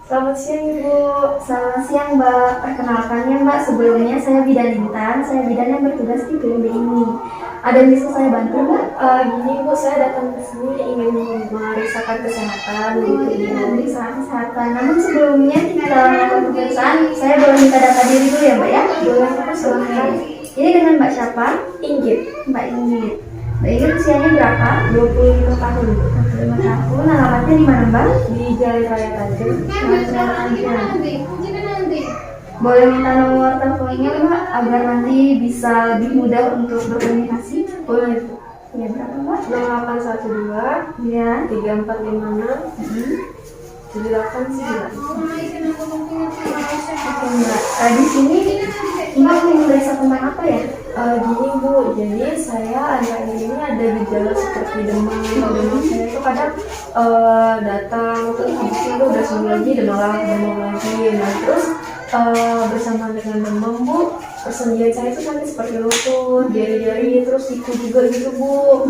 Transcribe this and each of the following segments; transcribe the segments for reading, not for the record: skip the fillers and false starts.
Selamat siang Ibu. Selamat siang Mbak, perkenalkan ya Mbak, sebelumnya saya bidan Intan, saya bidan yang bertugas di PMB ini. Ada yang bisa saya bantu Mbak? Gini Bu, saya datang ke sini ingin memeriksakan kesehatan gitu Ini Ibu. pemeriksaan kesehatan, namun sebelumnya kita melakukan pemeriksaan, saya boleh minta data diri dulu ya Mbak ya? Boleh Bu, silahkan. Ini dengan Mbak siapa? Inggit, Mbak Inggit. Mbak Inggit usianya berapa? 25 tahun 25 tahun, alamatnya di mana Mbak? di Jalan Raya Tanjung. Boleh minta nomor teleponnya Mbak agar nanti bisa lebih mudah untuk berkomunikasi? Boleh Bu. Ya berapa Mbak? 0812 Ya. 3456 Hmm. 789. Oke Mbak. Di sini Mbak mau meriksa tentang apa ya? Gini Bu, jadi saya akhir-akhir ini ada gejala seperti demam. Demam saya itu kadang datang terus habis itu udah sembuh lagi, demam lagi. Nah terus bersama dengan demam Bu, persendian saya itu sampai seperti lutut, jari-jari, terus siku juga gitu Bu.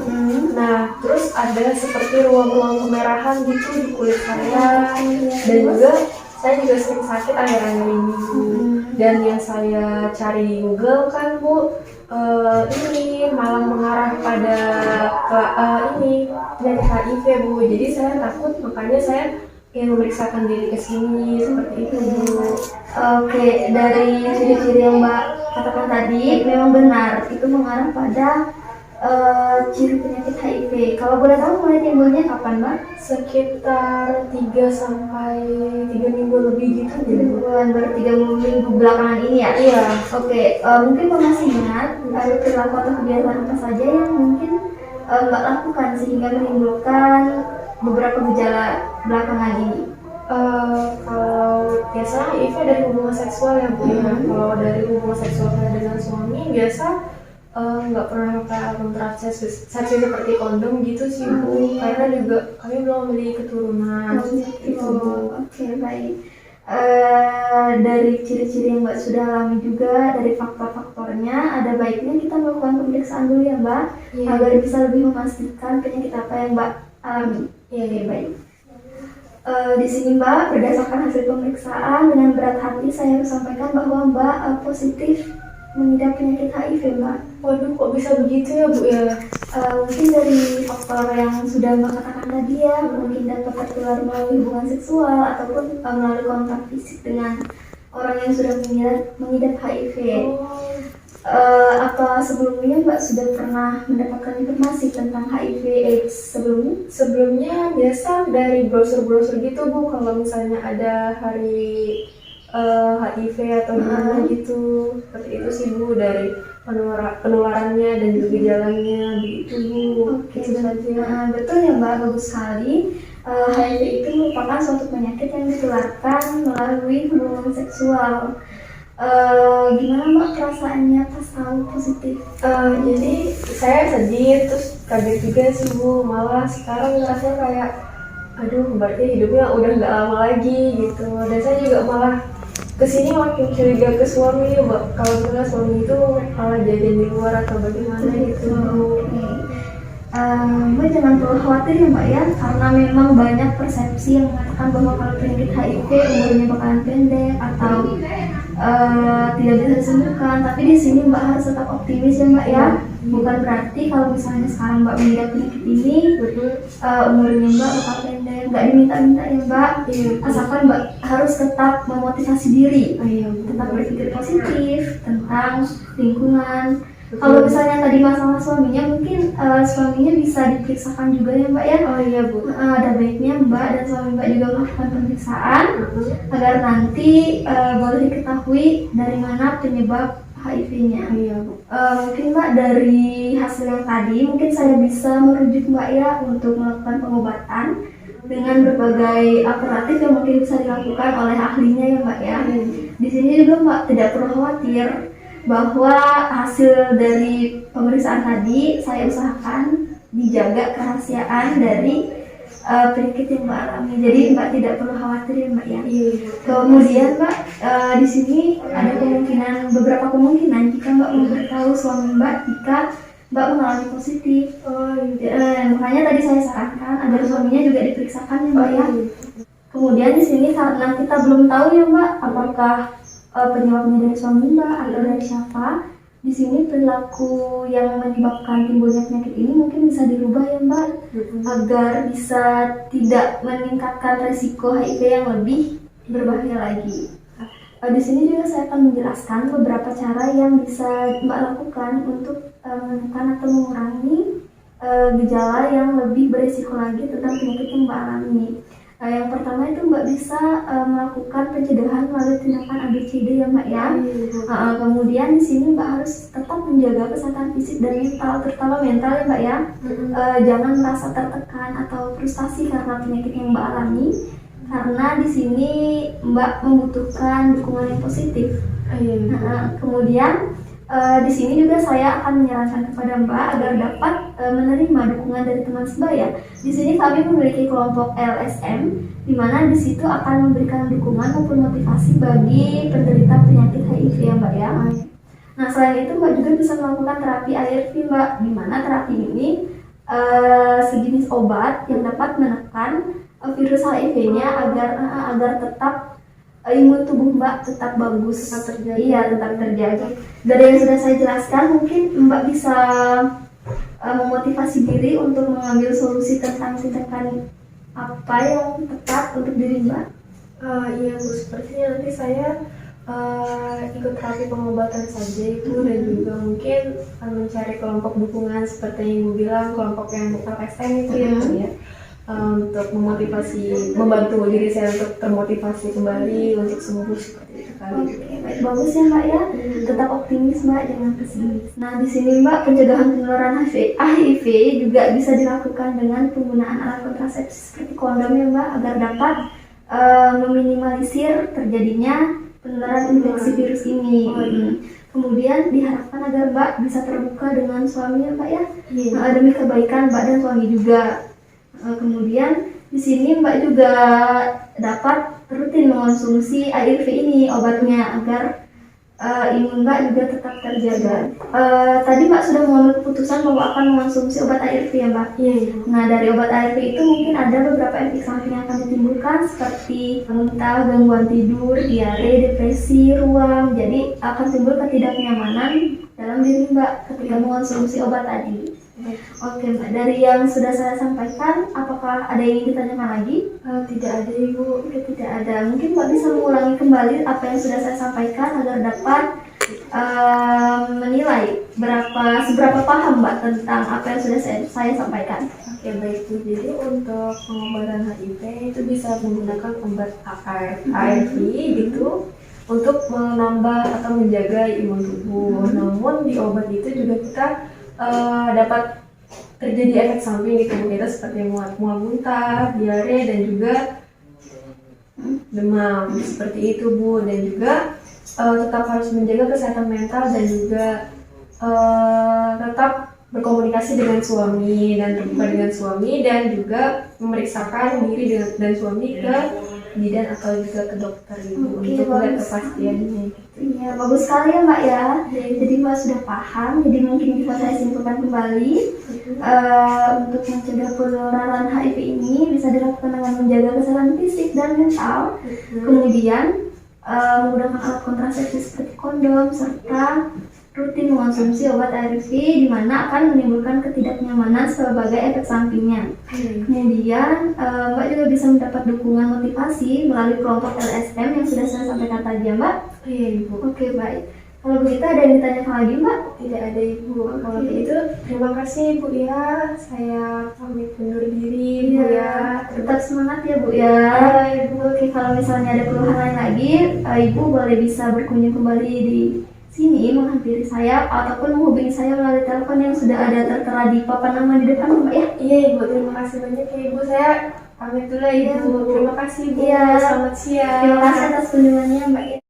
Nah terus ada seperti ruang-ruang kemerahan gitu di kulit saya, dan juga saya juga sering sakit akhir-akhir ini Bu. Dan yang saya cari di Google kan Bu, ini malah mengarah pada ini penyakit HIV Bu. Jadi saya takut, makanya saya ingin memeriksakan diri ke sini seperti itu Bu. Oke, dari ciri-ciri yang Mbak katakan tadi memang benar, itu mengarah pada ciri penyakit HIV. Kalau boleh tahu mulai timbulnya kapan Mbak? Sekitar 3 sampai 3 minggu lebih gitu Bu. Bulan baru 3 minggu belakangan ini ya? Iya. Oke, mungkin Mbak masih ingat ada perilaku atau kebiasaan apa saja yang mungkin Mbak lakukan sehingga menimbulkan beberapa gejala belakangan ini? Kalau biasa HIV dari hubungan seksual ya Bu. Kalau dari hubungan seksual saya dengan suami biasa nggak pernah pakai alat kontrasepsi seperti kondom gitu sih Bu. Karena juga kami belum memiliki keturunan seperti itu Bu. Oke, baik. Dari ciri-ciri yang Mbak sudah alami juga, dari faktor-faktornya, ada baiknya kita melakukan pemeriksaan dulu ya Mbak, Iya. agar bisa lebih memastikan penyakit apa yang Mbak alami. Iya, Oke, baik. Di sini Mbak, berdasarkan hasil pemeriksaan, dengan berat hati saya harus sampaikan bahwa Mbak positif mengidap penyakit HIV Mbak. Waduh, kok bisa begitu ya Bu ya? Mungkin dari faktor yang sudah Mbak katakan tadi ya, mungkin dapat tertular melalui hubungan seksual ataupun melalui kontak fisik dengan orang yang sudah mengidap HIV. Apa sebelumnya Mbak sudah pernah mendapatkan informasi tentang HIV/AIDS sebelumnya? Sebelumnya biasa dari brosur-brosur gitu Bu, kalau misalnya ada hari HIV atau gimana gitu, seperti itu sih Bu, dari penularannya dan juga gejalanya begitu Bu. Oke, Itu saja. betul ya Mbak, bagus sekali. HIV itu merupakan suatu penyakit yang ditularkan melalui hubungan seksual. Gimana Mbak perasaannya pas tahu positif? Jadi saya sedih terus kaget juga sih Bu, malah sekarang rasanya kayak aduh berarti hidupnya udah nggak lama lagi gitu. Dan saya juga malah kesini makin curiga ke suami Mbak, kalau misalnya suami itu malah jajan di luar atau bagaimana gitu. Mbak jangan perlu khawatir ya Mbak ya, karena memang banyak persepsi yang mengatakan bahwa kalau penyakit HIV umurnya bakalan pendek atau tidak bisa disembuhkan. Tapi di sini Mbak harus tetap optimis ya Mbak ya. Bukan berarti kalau misalnya sekarang Mbak mengidap penyakit ini, umurnya Mbak bakal pendek. Nggak diminta-minta ya Mbak. Asalkan Mbak harus tetap memotivasi diri, tetap berpikir positif tentang lingkungan. Kalau misalnya tadi masalah suaminya, mungkin suaminya bisa diperiksakan juga ya Mbak ya. Oh iya Bu. Ada baiknya Mbak dan suami Mbak juga melakukan pemeriksaan agar nanti boleh diketahui dari mana penyebab HIV-nya. Iya Bu. Mungkin Mbak dari hasil yang tadi, mungkin saya bisa merujuk Mbak ya untuk melakukan pengobatan dengan berbagai alternatif yang mungkin bisa dilakukan oleh ahlinya ya Mbak ya. Di sini juga Mbak tidak perlu khawatir bahwa hasil dari pemeriksaan tadi saya usahakan dijaga kerahasiaan dari penyakit yang Mbak alami. Jadi Mbak tidak perlu khawatir ya Mbak ya. Kemudian Mbak di sini ada beberapa kemungkinan jika Mbak memberitahu suami Mbak jika Mbak mengalami positif. Makanya tadi saya sarankan agar suaminya juga diperiksakan ya Mbak ya. Kemudian di sini karena kita belum tahu ya Mbak, apakah penyebabnya dari suami Mbak atau dari siapa. Di sini perilaku yang menyebabkan timbulnya penyakit ini mungkin bisa dirubah ya Mbak, agar bisa tidak meningkatkan resiko HIV yang lebih berbahaya lagi. Di sini juga saya akan menjelaskan beberapa cara yang bisa Mbak lakukan untuk menekan atau mengurangi gejala yang lebih berisiko lagi tentang penyakit yang Mbak alami. Yang pertama itu Mbak bisa melakukan pencegahan melalui tindakan ABCD ya Mbak ya. Kemudian di sini Mbak harus tetap menjaga kesehatan fisik dan mental, terutama mental ya Mbak ya. Jangan merasa tertekan atau frustasi karena penyakit yang Mbak alami, karena di sini Mbak membutuhkan dukungan yang positif. Kemudian di sini juga saya akan menyarankan kepada Mbak agar dapat menerima dukungan dari teman sebaya. Di sini kami memiliki kelompok LSM, di mana di situ akan memberikan dukungan maupun motivasi bagi penderita penyakit HIV ya Mbak ya. Nah selain itu Mbak juga bisa melakukan terapi ARV Mbak, di mana terapi ini sejenis obat yang dapat menekan virus HIV-nya agar tetap imun tubuh Mbak tetap bagus, tetap terjaga. Iya, tetap terjaga. Dari yang sudah saya jelaskan, mungkin Mbak bisa memotivasi diri untuk mengambil solusi tentang tindakan apa yang tepat untuk diri Mbak. Iya Bu, sepertinya nanti saya ikut terapi pengobatan saja itu, dan juga mungkin mencari kelompok dukungan seperti yang Ibu bilang, kelompok yang LSM itu ya Bu ya. Untuk memotivasi, membantu diri saya untuk termotivasi kembali untuk sembuh seperti itu kan. Baik, bagus ya Mbak ya. Tetap optimis Mbak, jangan pesimis. Nah di sini Mbak, pencegahan penularan HIV juga bisa dilakukan dengan penggunaan alat kontrasepsi seperti kondom ya Mbak, agar dapat meminimalisir terjadinya penularan infeksi virus ini. Kemudian diharapkan agar Mbak bisa terbuka dengan suami ya Mbak ya, demi kebaikan Mbak dan suami juga. Kemudian di sini Mbak juga dapat rutin mengonsumsi ARV ini, obatnya, agar imun Mbak juga tetap terjaga. Tadi Mbak sudah mengambil keputusan bahwa akan mengonsumsi obat ARV ya Mbak? Iya. Nah dari obat ARV itu mungkin ada beberapa efek samping yang akan ditimbulkan seperti muntah, gangguan tidur, diare, depresi, ruam. Jadi akan timbul ketidaknyamanan dalam diri Mbak ketika mengonsumsi obat tadi. Oke Mbak, dari yang sudah saya sampaikan, apakah ada yang ingin ditanyakan lagi? Tidak ada Ibu. Tidak ada. Mungkin Mbak bisa mengulangi kembali apa yang sudah saya sampaikan agar dapat menilai seberapa paham Mbak tentang apa yang sudah saya sampaikan. Oke baik Bu, jadi untuk pengobatan HIV itu bisa menggunakan obat ARV gitu untuk menambah atau menjaga imun tubuh. Namun di obat itu juga kita dapat terjadi efek samping di tubuh kita seperti mual muntah, diare, dan juga demam seperti itu Bu. Dan juga tetap harus menjaga kesehatan mental dan juga tetap berkomunikasi dengan suami dan terbuka dengan suami, dan juga memeriksakan diri dan suami ke bidan atau juga ke dokter Ibu untuk melihat kepastiannya. Iya, bagus sekali ya Mbak ya. Jadi Mbak sudah paham, jadi mungkin bisa saya simpulkan kembali. Untuk mencegah penularan HIV ini bisa dilakukan dengan menjaga kesehatan fisik dan mental. Kemudian menggunakan alat kontrasepsi seperti kondom, serta rutin mengonsumsi obat ARV, di mana akan menimbulkan ketidaknyamanan sebagai efek sampingnya. Kemudian Mbak juga bisa mendapat dukungan motivasi melalui kelompok LSM yang sudah saya sampaikan tadi ya Mbak. Iya Ibu. Oke baik. Kalau begitu ada yang ditanyakan lagi Mbak? Tidak ada Ibu. Kalau begitu terima kasih Ibu ya. Saya pamit undur diri Ibu ya. Tetap semangat ya Bu ya. Ibu. Oke, kalau misalnya ada keluhan lain lagi, Ibu boleh bisa berkunjung kembali di sini menghampiri saya ataupun menghubungi saya melalui telepon yang sudah ada tertera di papan nama di depan Mbak ya. Iya Ibu, terima kasih banyak ya Ibu. Saya pamit dulu Ibu. Terima kasih Ibu. Iya. Selamat siang. Terima kasih atas kunjungannya Mbak.